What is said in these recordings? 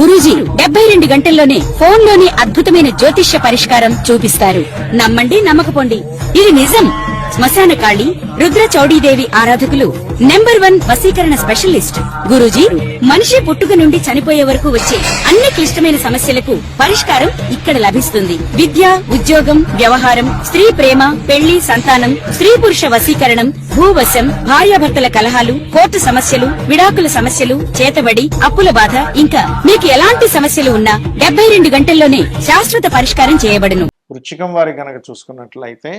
గురూజీ 72 గంటల్లోనే ఫోన్ లోని అద్భుతమైన జ్యోతిష్య పరిష్కారం చూపిస్తారు. నమ్మండి, నమ్మకపోండి, ఇది నిజం. శ్మశాన కాళి రుద్ర చౌడీదేవి ఆరాధకులు నంబర్ 1 వశీకరణ స్పెషలిస్ట్. గురూజీ మనిషి పుట్టుక నుండి చనిపోయే వరకు వచ్చే అన్ని క్లిష్టమైన సమస్యలకు పరిష్కారం ఇక్కడ లభిస్తుంది. విద్య, ఉద్యోగం, వ్యవహారం, స్త్రీ ప్రేమ, పెళ్లి, సంతానం, స్త్రీ పురుష వశీకరణం, భూవశం, భార్యాభర్తల కలహాలు, కోర్టు సమస్యలు, విడాకుల సమస్యలు, చేతబడి, అప్పుల బాధ, ఇంకా మీకు ఎలాంటి సమస్యలు ఉన్నా 72 గంటల్లోనే శాశ్వత పరిష్కారం చేయబడును. వృశ్చికం వారి కనుక చూసుకున్నట్లయితే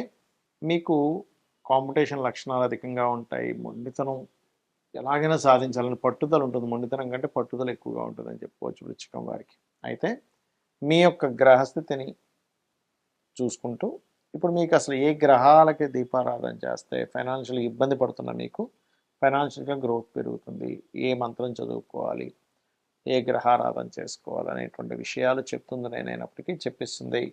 మీకు కాంపిటీషన్ లక్షణాలు అధికంగా ఉంటాయి. మొండితనం ఎలాగైనా సాధించాలని పట్టుదల ఉంటుంది. మొండితనం కంటే పట్టుదల ఎక్కువగా ఉంటుందని చెప్పుకోవచ్చు వృశ్చికం వారికి. అయితే మీ యొక్క గ్రహస్థితిని చూసుకుంటూ ఇప్పుడు మీకు అసలు ఏ గ్రహాలకి దీపారాధన చేస్తే ఫైనాన్షియల్గా ఇబ్బంది పడుతున్నా మీకు ఫైనాన్షియల్గా గ్రోత్ పెరుగుతుంది, ఏ మంత్రం చదువుకోవాలి, ఏ గ్రహారాధన చేసుకోవాలి అనేటువంటి విషయాలు చెప్తుంది. నేనైనప్పటికీ చెప్పిస్తుంది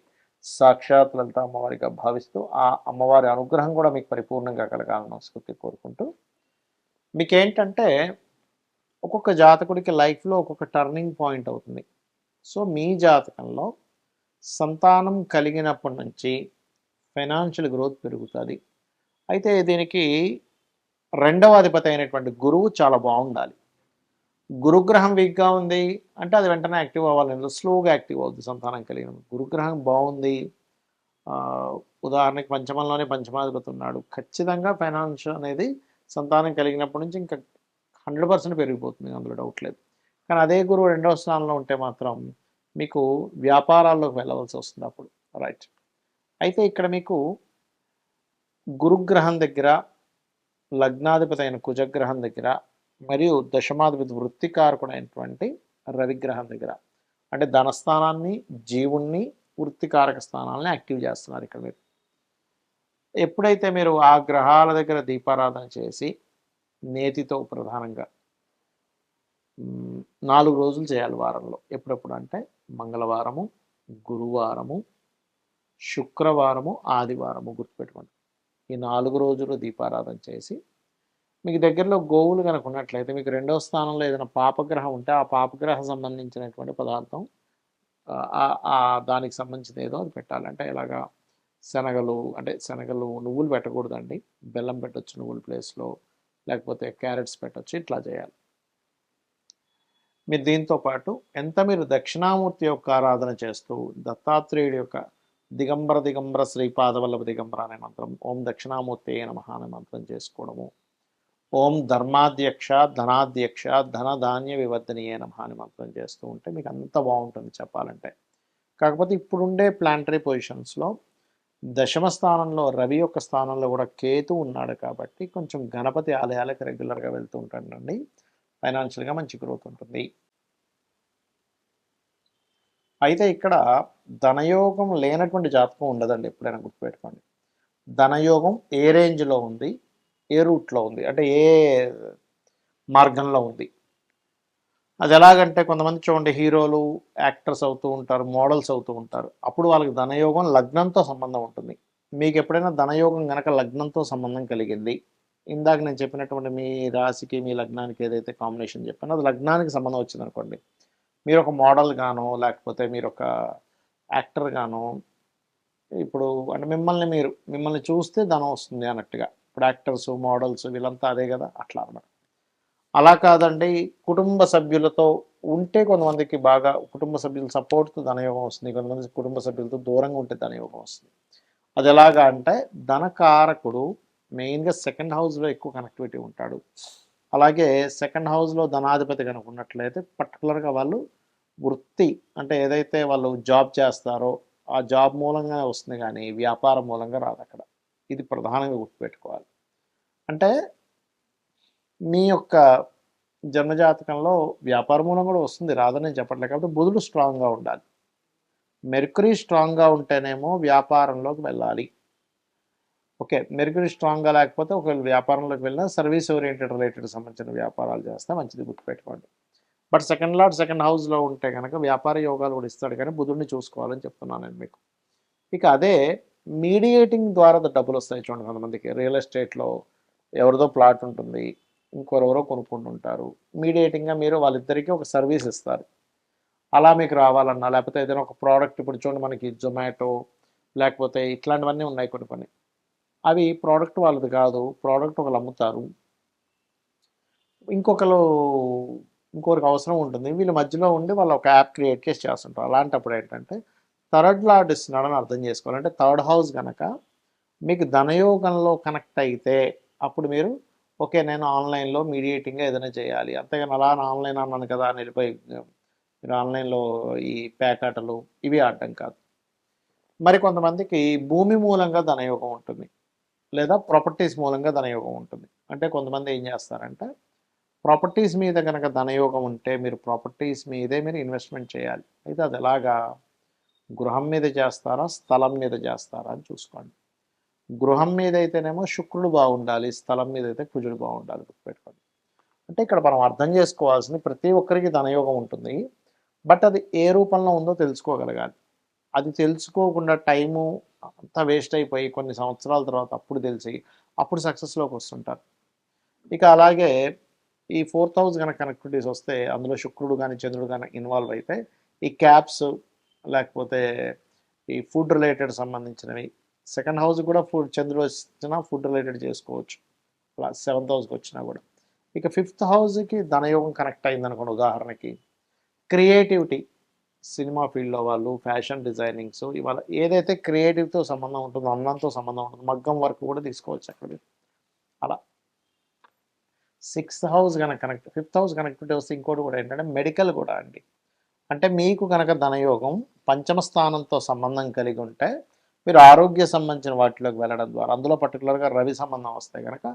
సాక్షాత్ లలిత అమ్మవారిగా భావిస్తూ ఆ అమ్మవారి అనుగ్రహం కూడా మీకు పరిపూర్ణంగా కలగాలని మనస్ఫూర్తి కోరుకుంటూ, మీకేంటంటే ఒక్కొక్క జాతకుడికి లైఫ్లో ఒక్కొక్క టర్నింగ్ పాయింట్ అవుతుంది. సో మీ జాతకంలో సంతానం కలిగినప్పటి నుంచి ఫైనాన్షియల్ గ్రోత్ పెరుగుతుంది. అయితే దీనికి రెండవ అధిపతి అయినటువంటి గురువు చాలా బాగుండాలి. గురుగ్రహం వీక్గా ఉంది అంటే అది వెంటనే యాక్టివ్ అవ్వాలి, స్లోగా యాక్టివ్ అవుతుంది సంతానం కలిగిన. గురుగ్రహం బాగుంది, ఉదాహరణకి పంచమంలోనే పంచమాధిపతి ఉన్నాడు, ఖచ్చితంగా ఫైనాన్స్ అనేది సంతానం కలిగినప్పటి నుంచి ఇంకా 100% పెరిగిపోతుంది, అందులో డౌట్ లేదు. కానీ అదే గురువు రెండవ స్థానంలో ఉంటే మాత్రం మీకు వ్యాపారాల్లోకి వెళ్ళవలసి వస్తుంది అప్పుడు. రైట్. అయితే ఇక్కడ మీకు గురుగ్రహం దగ్గర, లగ్నాధిపతి అయిన కుజగ్రహం దగ్గర మరియు దశమాధిపతి వృత్తికారకుడైనటువంటి రవిగ్రహం దగ్గర, అంటే ధనస్థానాన్ని, జీవుణ్ణి, వృత్తికారక స్థానాలని యాక్టివ్ చేస్తున్నారు ఇక్కడ మీరు. ఎప్పుడైతే మీరు ఆ గ్రహాల దగ్గర దీపారాధన చేసి నేతితో ప్రధానంగా 4 రోజులు చేయాలి వారంలో. ఎప్పుడెప్పుడు అంటే మంగళవారము, గురువారము, శుక్రవారము, ఆదివారము గుర్తుపెట్టుకోండి. ఈ 4 రోజులు దీపారాధన చేసి మీకు దగ్గరలో గోవులు కనుక ఉన్నట్లయితే మీకు రెండవ స్థానంలో ఏదైనా పాపగ్రహం ఉంటే ఆ పాపగ్రహం సంబంధించినటువంటి పదార్థం దానికి సంబంధించిన ఏదో అది పెట్టాలంటే ఇలాగా శనగలు, అంటే శనగలు నువ్వులు పెట్టకూడదండి, బెల్లం పెట్టచ్చు నువ్వుల ప్లేస్లో, లేకపోతే క్యారెట్స్ పెట్టచ్చు, ఇట్లా చేయాలి. మీరు దీంతో పాటు మీరు దక్షిణామూర్తి యొక్క ఆరాధన చేస్తూ దత్తాత్రేయుడి యొక్క దిగంబర దిగంబర శ్రీపాదవల్లభ దిగంబర అనే మంత్రం, ఓం దక్షిణామూర్తి నమః అనే మంత్రం చేసుకోవడము, ఓం ధర్మాధ్యక్ష ధనాధ్యక్ష ధనధాన్య వివర్ధనీయ నమః అనే మంత్రం చేస్తూ ఉంటే మీకు అంత బాగుంటుంది చెప్పాలంటే. కాకపోతే ఇప్పుడుండే ప్లానటరీ పొజిషన్స్లో దశమ స్థానంలో రవి యొక్క స్థానంలో కూడా కేతు ఉన్నాడు కాబట్టి కొంచెం గణపతి ఆలయాలకు రెగ్యులర్గా వెళ్తూ ఉంటాడండి, ఫైనాన్షియల్గా మంచి గ్రోత్ ఉంటుంది. అయితే ఇక్కడ ధనయోగం లేనటువంటి జాతకం ఉండదండి, ఎప్పుడైనా గుర్తుపెట్టుకోండి. ధనయోగం ఏ రేంజ్లో ఉంది, ఏ రూట్లో ఉంది, అంటే ఏ మార్గంలో ఉంది. అది ఎలాగంటే కొంతమంది చూడండి హీరోలు, యాక్టర్స్ అవుతూ ఉంటారు, మోడల్స్ అవుతూ ఉంటారు, అప్పుడు వాళ్ళకి ధనయోగం లగ్నంతో సంబంధం ఉంటుంది. మీకు ఎప్పుడైనా ధనయోగం కనుక లగ్నంతో సంబంధం కలిగింది, ఇందాక నేను చెప్పినటువంటి మీ రాశికి మీ లగ్నానికి ఏదైతే కాంబినేషన్ చెప్పానో అది లగ్నానికి సంబంధం వచ్చింది అనుకోండి, మీరు ఒక మోడల్ గానో లేకపోతే మీరు ఒక యాక్టర్ గానో, ఇప్పుడు అంటే మిమ్మల్ని చూస్తే ధనం వస్తుంది అన్నట్టుగా, ఇప్పుడు యాక్టర్స్, మోడల్స్ వీళ్ళంతా అదే కదా, అట్లా అన్నమాట. అలా కాదండి, కుటుంబ సభ్యులతో ఉంటే కొంతమందికి బాగా కుటుంబ సభ్యుల సపోర్ట్తో ధనయోగం వస్తుంది, కొంతమంది కుటుంబ సభ్యులతో దూరంగా ఉంటే ధనయోగం వస్తుంది. అది ఎలాగా అంటే ధనకారకుడు మెయిన్గా సెకండ్ హౌస్లో ఎక్కువ కనెక్టివిటీ ఉంటాడు. అలాగే సెకండ్ హౌస్లో ధనాధిపతి కనుక ఉన్నట్లయితే పర్టికులర్గా వాళ్ళు వృత్తి, అంటే ఏదైతే వాళ్ళు జాబ్ చేస్తారో ఆ జాబ్ మూలంగా వస్తుంది కానీ వ్యాపారం మూలంగా రాదు అక్కడ. ఇది ప్రధానంగా గుర్తుపెట్టుకోవాలి. అంటే మీ యొక్క జన్మజాతకంలో వ్యాపార మూలం కూడా వస్తుంది, రాదని చెప్పట్లేదు. కాబట్టి బుధుడు స్ట్రాంగ్గా ఉండాలి. మెర్కురీ స్ట్రాంగ్గా ఉంటేనేమో వ్యాపారంలోకి వెళ్ళాలి. ఓకే, మెర్కురీ స్ట్రాంగ్గా లేకపోతే ఒకవేళ వ్యాపారంలోకి వెళ్ళినా సర్వీస్ ఓరియంటెడ్ రిలేటెడ్ సంబంధించిన వ్యాపారాలు చేస్తే మంచిది, గుర్తుపెట్టుకోండి. బట్ సెకండ్ లార్డ్ సెకండ్ హౌస్లో ఉంటే కనుక వ్యాపార యోగాలు కూడా ఇస్తాడు, కానీ బుధుడిని చూసుకోవాలని చెప్తున్నాను నేను మీకు. ఇక అదే మీడియేటింగ్ ద్వారా డబ్బులు వస్తాయి చూడండి. కొంతమందికి రియల్ ఎస్టేట్లో ఎవరిదో ప్లాట్ ఉంటుంది, ఇంకొరెవరో కొనుక్కుంటుంటారు, మీడియేటింగ్గా మీరు వాళ్ళిద్దరికీ ఒక సర్వీస్ ఇస్తారు. అలా మీకు రావాలన్నా, లేకపోతే ఏదైనా ఒక ప్రోడక్ట్ ఇప్పుడు చూడండి మనకి జొమాటో లేకపోతే ఇట్లాంటివన్నీ ఉన్నాయి కొన్ని కొన్ని. అవి ప్రోడక్ట్ వాళ్ళది కాదు. ప్రోడక్ట్ ఒకళ్ళు అమ్ముతారు. ఇంకొకళ్ళు ఇంకొకరికి అవసరం ఉంటుంది. వీళ్ళ మధ్యలో ఉండి వాళ్ళు ఒక యాప్ క్రియేట్ చేసి చేస్తుంటారు. అలాంటప్పుడు ఏంటంటే థర్డ్ లార్డ్ ఇస్తున్నాడని అర్థం చేసుకోవాలి. అంటే థర్డ్ హౌస్ గనక మీకు ధనయోగంలో కనెక్ట్ అయితే అప్పుడు మీరు ఓకే నేను ఆన్లైన్లో మీడియేటింగ్గా ఏదైనా చేయాలి. అంతేగాని అలా ఆన్లైన్ అన్నాను కదా అని వెళ్ళిపోయి మీరు ఆన్లైన్లో ఈ పేకాటలు ఇవి ఆడటం కాదు. మరి కొంతమందికి భూమి మూలంగా ధనయోగం ఉంటుంది, లేదా ప్రాపర్టీస్ మూలంగా ధనయోగం ఉంటుంది. అంటే కొంతమంది ఏం చేస్తారంటే ప్రాపర్టీస్ మీద కనుక ధనయోగం ఉంటే మీరు ప్రాపర్టీస్ మీదే మీరు ఇన్వెస్ట్మెంట్ చేయాలి. అయితే అది ఎలాగా, గృహం మీద చేస్తారా స్థలం మీద చేస్తారా అని చూసుకోండి. గృహం మీద అయితేనేమో శుక్రుడు బాగుండాలి, స్థలం మీద అయితే కుజుడు బాగుండాలి. గుర్తుపెట్టుకోండి. అంటే ఇక్కడ మనం అర్థం చేసుకోవాల్సింది ప్రతి ఒక్కరికి ధనయోగం ఉంటుంది, బట్ అది ఏ రూపంలో ఉందో తెలుసుకోగలగాలి. అది తెలుసుకోకుండా టైము అంతా వేస్ట్ అయిపోయి కొన్ని సంవత్సరాల తర్వాత అప్పుడు తెలిసి అప్పుడు సక్సెస్లోకి వస్తుంటారు. ఇక అలాగే ఈ 4th హౌస్ కనుక కనెక్టివిటీస్ వస్తే అందులో శుక్రుడు కానీ చంద్రుడు కానీ ఇన్వాల్వ్ అయితే ఈ క్యాప్స్ లేకపోతే ఈ ఫుడ్ రిలేటెడ్ సంబంధించినవి, సెకండ్ హౌస్ కూడా ఫుడ్ చంద్రుడు వచ్చినా ఫుడ్ రిలేటెడ్ చేసుకోవచ్చు, అలా 7th హౌస్కి వచ్చినా కూడా. ఇక 5th హౌస్కి ధనయోగం కనెక్ట్ అయింది అనుకోండి, ఉదాహరణకి క్రియేటివిటీ, సినిమా ఫీల్డ్లో వాళ్ళు, ఫ్యాషన్ డిజైనింగ్స్, ఇవాళ ఏదైతే క్రియేటివ్తో సంబంధం ఉంటుందో అందంతో సంబంధం ఉంటుందో మగ్గం వర్క్ కూడా తీసుకోవచ్చు అక్కడ. అలా 6th హౌస్ కనుక కనెక్ట్ 5th హౌస్ కనెక్టివిటీ వస్తే ఇంకోటి కూడా ఏంటంటే మెడికల్ కూడా అండి. అంటే మీకు కనుక ధనయోగం పంచమ స్థానంతో సంబంధం కలిగి ఉంటే మీరు ఆరోగ్య సంబంధించిన వాటిలోకి వెళ్ళడం ద్వారా, అందులో పర్టికులర్గా రవి సంబంధం వస్తే కనుక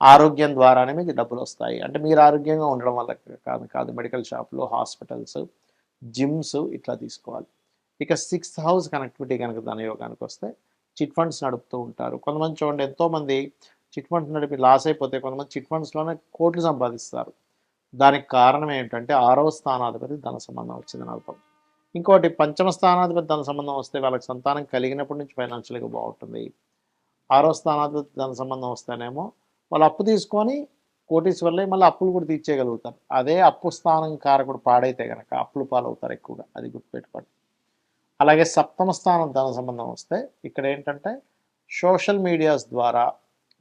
ఆరోగ్యం ద్వారానే మీకు డబ్బులు వస్తాయి. అంటే మీరు ఆరోగ్యంగా ఉండడం వల్ల కాదు మెడికల్ షాపులు, హాస్పిటల్స్, జిమ్స్ ఇట్లా తీసుకోవాలి. ఇక 6th హౌస్ కనెక్టివిటీ కనుక ధనయోగానికి వస్తే చిట్ ఫండ్స్ నడుపుతూ ఉంటారు. కొంతమంది చూడండి ఎంతోమంది చిట్ ఫండ్స్ నడిపి లాస్ అయిపోతే కొంతమంది చిట్ ఫండ్స్లోనే కోట్లు సంపాదిస్తారు. దానికి కారణం ఏంటంటే 6వ స్థానాధిపతి ధన సంబంధం వచ్చిందని అర్థం. ఇంకోటి పంచమ స్థానాధిపతి ధన సంబంధం వస్తే వాళ్ళకి సంతానం కలిగినప్పటి నుంచి ఫైనాన్షియల్గా బాగుంటుంది. 6వ స్థానాధిపతి ధన సంబంధం వస్తేనేమో వాళ్ళు అప్పు తీసుకొని కోటీశ్వర్లే మళ్ళీ అప్పులు కూడా తీర్చేయగలుగుతారు. అదే అప్పు స్థానం కారకుడు పాడైతే కనుక అప్పులు పాలవుతారు ఎక్కువగా, అది గుర్తుపెట్టుకోండి. అలాగే 7వ స్థానం ధన సంబంధం వస్తే ఇక్కడ ఏంటంటే సోషల్ మీడియాస్ ద్వారా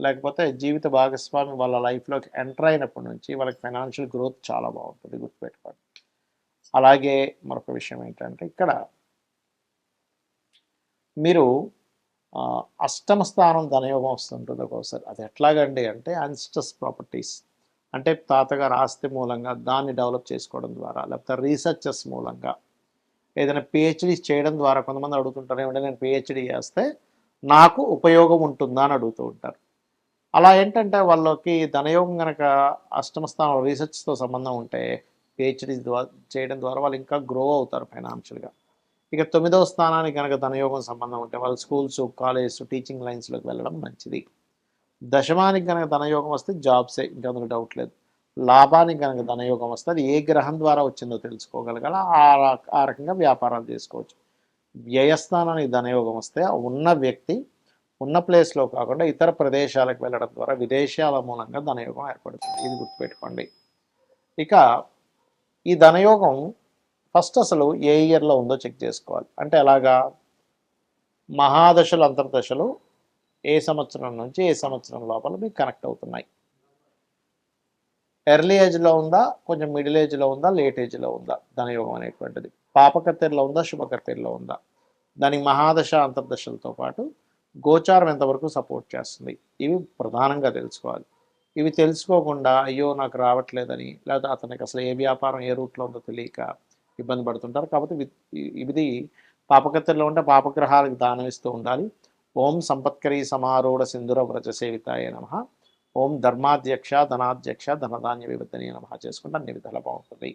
లేకపోతే జీవిత భాగస్వామి వాళ్ళ లైఫ్లోకి ఎంటర్ అయినప్పటి నుంచి వాళ్ళకి ఫైనాన్షియల్ గ్రోత్ చాలా బాగుంటుంది, గుర్తుపెట్టుకోండి. అలాగే మరొక విషయం ఏంటంటే ఇక్కడ మీరు అష్టమ స్థానం ధనయోగం వస్తుంటుంది ఒక్కోసారి. అది ఎట్లాగండి అంటే అన్స్టస్ ప్రాపర్టీస్, అంటే తాతగారు ఆస్తి మూలంగా దాన్ని డెవలప్ చేసుకోవడం ద్వారా, లేకపోతే రీసెర్చెస్ మూలంగా, ఏదైనా పిహెచ్డీ చేయడం ద్వారా. కొంతమంది అడుగుతుంటారు ఏమంటే నేను పిహెచ్డీ చేస్తే నాకు ఉపయోగం ఉంటుందా అని అడుగుతూ ఉంటారు. అలా ఏంటంటే వాళ్ళకి ధనయోగం కనుక అష్టమ స్థానం రీసెర్చ్తో సంబంధం ఉంటే పిహెచ్డీ చేయడం ద్వారా వాళ్ళు ఇంకా గ్రో అవుతారు ఫైనాన్షియల్గా. ఇక 9వ స్థానానికి కనుక ధనయోగం సంబంధం ఉంటే వాళ్ళు స్కూల్స్, కాలేజెస్, టీచింగ్ లైన్స్లోకి వెళ్ళడం మంచిది. దశమానికి కనుక ధనయోగం వస్తే జాబ్సే, ఇంకా అందులో డౌట్ లేదు. లాభానికి కనుక ధనయోగం వస్తే అది ఏ గ్రహం ద్వారా వచ్చిందో తెలుసుకోగలగాల, ఆ రకంగా వ్యాపారాలు చేసుకోవచ్చు. వ్యయస్థానానికి ధనయోగం వస్తే ఉన్న వ్యక్తి ఉన్న ప్లేస్లో కాకుండా ఇతర ప్రదేశాలకు వెళ్ళడం ద్వారా విదేశాల మూలంగా ధనయోగం ఏర్పడుతుంది, ఇది గుర్తుపెట్టుకోండి. ఇక ఈ ధనయోగం ఫస్ట్ అసలు ఏ ఇయర్లో ఉందో చెక్ చేసుకోవాలి. అంటే ఎలాగా, మహాదశలు అంతర్దశలు ఏ సంవత్సరం నుంచి ఏ సంవత్సరం లోపల మీకు కనెక్ట్ అవుతున్నాయి. ఎర్లీ ఏజ్లో ఉందా, కొంచెం మిడిల్ ఏజ్లో ఉందా, లేట్ ఏజ్లో ఉందా ధనయోగం అనేటువంటిది, పాపకత్తెరలో ఉందా, శుభకత్తెరలో ఉందా, దానికి మహాదశ అంతర్దశలతో పాటు గోచారం ఎంతవరకు సపోర్ట్ చేస్తుంది, ఇవి ప్రధానంగా తెలుసుకోవాలి. ఇవి తెలుసుకోకుండా అయ్యో నాకు రావట్లేదని, లేదా అతనికి అసలు ఏ వ్యాపారం ఏ రూట్లో ఉందో తెలియక ఇబ్బంది పడుతుంటారు. కాబట్టి ఇది పాపకత్తెరలో ఉంటే పాపగ్రహాలకు దానం ఇస్తూ ఉండాలి. ఓం సంపత్కరీ సమారూఢ సింధుర వ్రజ సేవితాయ నమః, ఓం ధర్మాధ్యక్ష ధనాధ్యక్ష ధనధాన్య వివర్ధనీయ నమః చేసుకుంటే అన్ని విధాలా బాగుంటుంది.